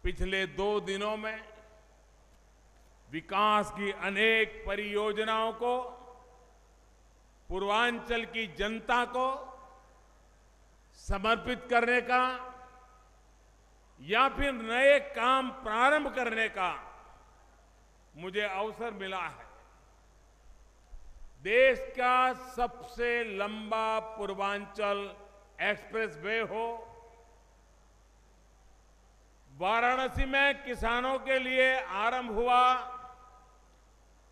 पिछले 2 दिनों में विकास की अनेक परियोजनाओं को पूर्वांचल की जनता को समर्पित करने का या फिर नए काम प्रारंभ करने का मुझे अवसर मिला है। देश का सबसे लंबा पूर्वांचल एक्सप्रेसवे हो, वाराणसी में किसानों के लिए आरंभ हुआ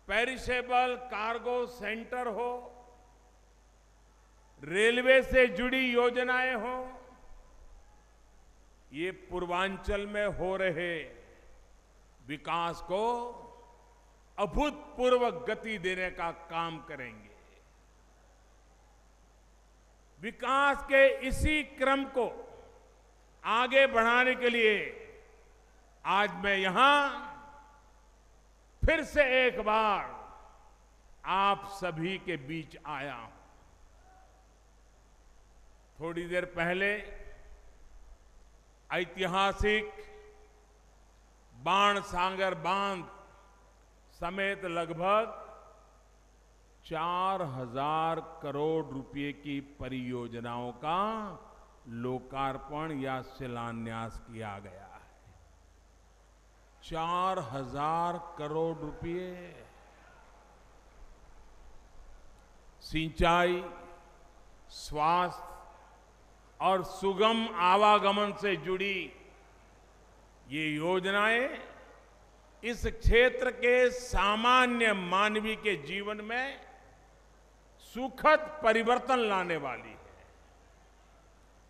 पेरिशेबल कार्गो सेंटर हो, रेलवे से जुड़ी योजनाएं हो, ये पूर्वांचल में हो रहे विकास को अभूतपूर्व गति देने का काम करेंगे। विकास के इसी क्रम को आगे बढ़ाने के लिए आज मैं यहां फिर से एक बार आप सभी के बीच आया हूं। थोड़ी देर पहले ऐतिहासिक बाणसागर बांध समेत लगभग 4000 करोड़ रुपए की परियोजनाओं का लोकार्पण या शिलान्यास किया गया है। 4000 करोड़ रुपए सिंचाई, स्वास्थ्य और सुगम आवागमन से जुड़ी ये योजनाएं इस क्षेत्र के सामान्य मानवी के जीवन में सुखद परिवर्तन लाने वाली है।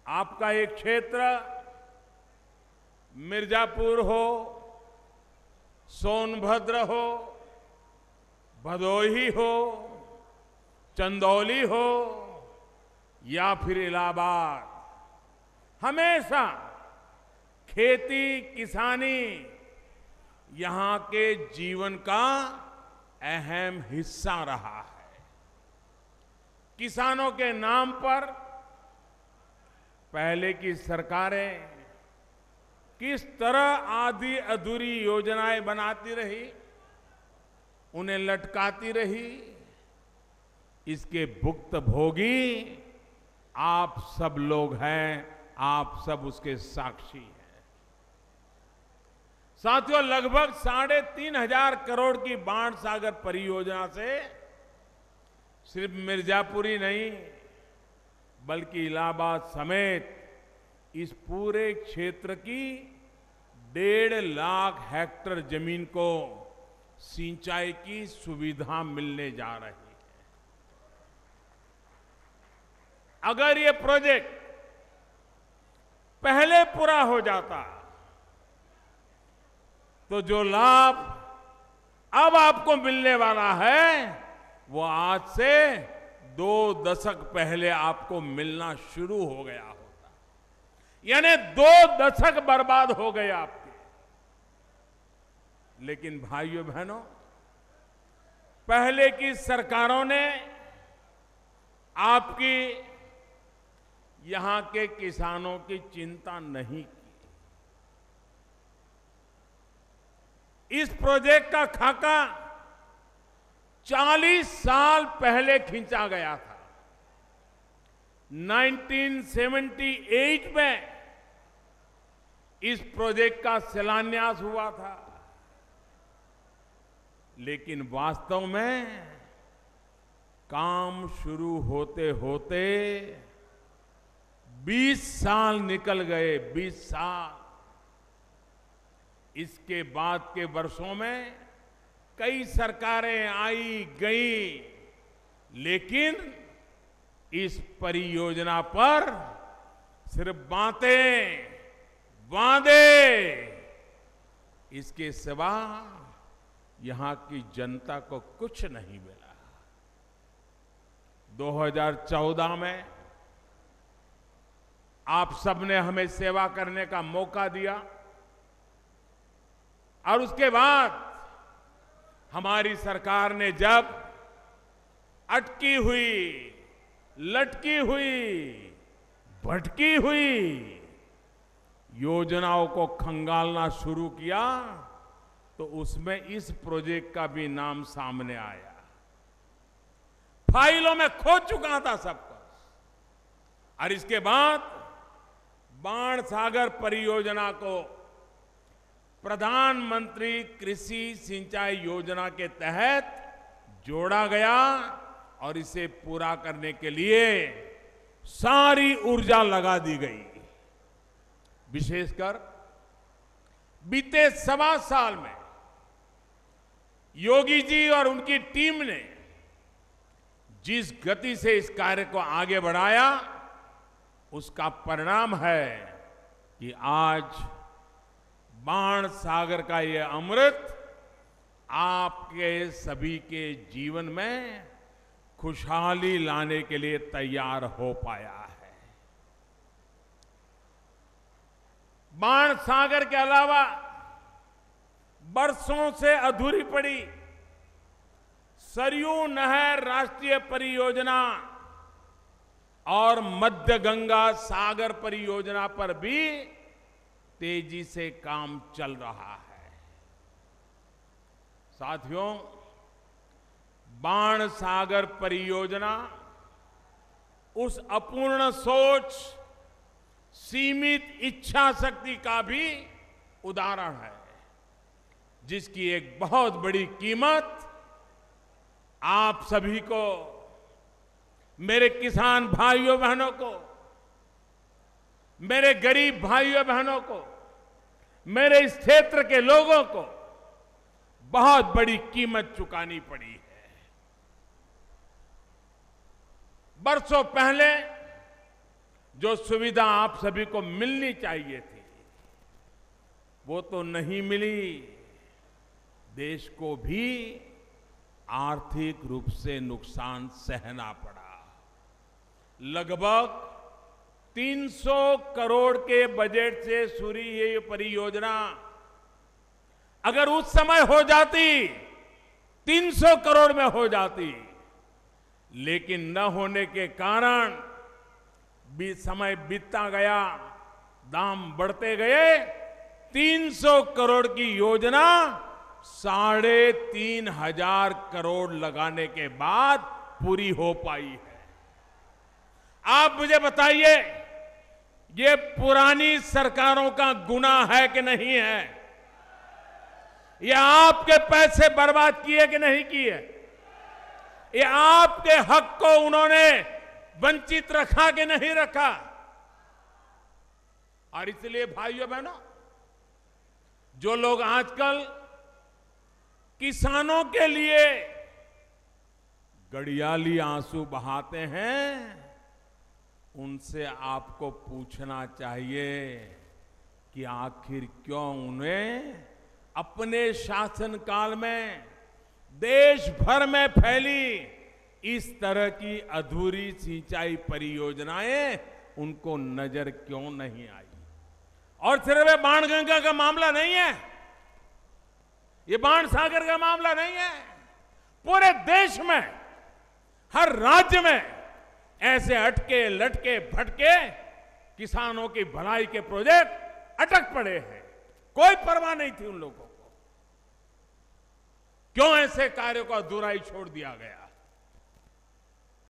आपका एक क्षेत्र मिर्जापुर हो, सोनभद्र हो, भदोही हो, चंदौली हो या फिर इलाहाबाद, हमेशा खेती किसानी यहां के जीवन का अहम हिस्सा रहा है। किसानों के नाम पर पहले की सरकारें किस तरह आधी अधूरी योजनाएं बनाती रही, उन्हें लटकाती रही, इसके भुक्तभोगी आप सब लोग हैं, आप सब उसके साक्षी हैं। साथियों, लगभग 3500 करोड़ की बाणसागर परियोजना से सिर्फ मिर्जापुर ही नहीं बल्कि इलाहाबाद समेत इस पूरे क्षेत्र की 1.5 लाख हेक्टेयर जमीन को सिंचाई की सुविधा मिलने जा रही है। अगर ये प्रोजेक्ट पहले पूरा हो जाता तो जो लाभ अब आपको मिलने वाला है वो आज से 2 दशक पहले आपको मिलना शुरू हो गया होता। यानी 2 दशक बर्बाद हो गए आपके। लेकिन भाइयों बहनों, पहले की सरकारों ने आपकी यहां के किसानों की चिंता नहीं की। इस प्रोजेक्ट का खाका 40 साल पहले खींचा गया था। 1978 में इस प्रोजेक्ट का शिलान्यास हुआ था, लेकिन वास्तव में काम शुरू होते होते 20 साल निकल गए। 20 साल। इसके बाद के वर्षों में कई सरकारें आई गई, लेकिन इस परियोजना पर सिर्फ बातें, वादे, इसके सिवा यहां की जनता को कुछ नहीं मिला। 2014 में आप सबने हमें सेवा करने का मौका दिया और उसके बाद हमारी सरकार ने जब अटकी हुई, लटकी हुई, भटकी हुई योजनाओं को खंगालना शुरू किया तो उसमें इस प्रोजेक्ट का भी नाम सामने आया। फाइलों में खो चुका था सब कुछ, और इसके बाद बाणसागर परियोजना को प्रधानमंत्री कृषि सिंचाई योजना के तहत जोड़ा गया और इसे पूरा करने के लिए सारी ऊर्जा लगा दी गई। विशेषकर बीते 1.25 साल में योगी जी और उनकी टीम ने जिस गति से इस कार्य को आगे बढ़ाया, उसका परिणाम है कि आज बाणसागर का ये अमृत आपके सभी के जीवन में खुशहाली लाने के लिए तैयार हो पाया है। बाणसागर के अलावा बरसों से अधूरी पड़ी सरयू नहर राष्ट्रीय परियोजना और मध्य गंगा सागर परियोजना पर भी तेजी से काम चल रहा है। साथियों, बाणसागर परियोजना उस अपूर्ण सोच, सीमित इच्छा शक्ति का भी उदाहरण है, जिसकी एक बहुत बड़ी कीमत आप सभी को, मेरे किसान भाइयों बहनों को, मेरे गरीब भाइयों बहनों को, मेरे इस क्षेत्र के लोगों को बहुत बड़ी कीमत चुकानी पड़ी है। बरसों पहले जो सुविधा आप सभी को मिलनी चाहिए थी, वो तो नहीं मिली। देश को भी आर्थिक रूप से नुकसान सहना पड़ा। लगभग 300 करोड़ के बजट से शुरू ये परियोजना अगर उस समय हो जाती 300 करोड़ में हो जाती, लेकिन न होने के कारण भी समय बीतता गया, दाम बढ़ते गए। 300 करोड़ की योजना 3,500 करोड़ लगाने के बाद पूरी हो पाई है। आप मुझे बताइए, ये पुरानी सरकारों का गुनाह है कि नहीं है? ये आपके पैसे बर्बाद किए कि नहीं किए? ये आपके हक को उन्होंने वंचित रखा कि नहीं रखा? और इसलिए भाइयों बहनों, जो लोग आजकल किसानों के लिए गड़ियाली आंसू बहाते हैं, उनसे आपको पूछना चाहिए कि आखिर क्यों उन्हें अपने शासनकाल में देश भर में फैली इस तरह की अधूरी सिंचाई परियोजनाएं उनको नजर क्यों नहीं आई? और सिर्फ बाणगंगा का मामला नहीं है, ये बाणसागर का मामला नहीं है। पूरे देश में, हर राज्य में ऐसे अटके लटके भटके किसानों की भलाई के प्रोजेक्ट अटक पड़े हैं। कोई परवाह नहीं थी उन लोगों को। क्यों ऐसे कार्यों को अधूरा ही छोड़ दिया गया?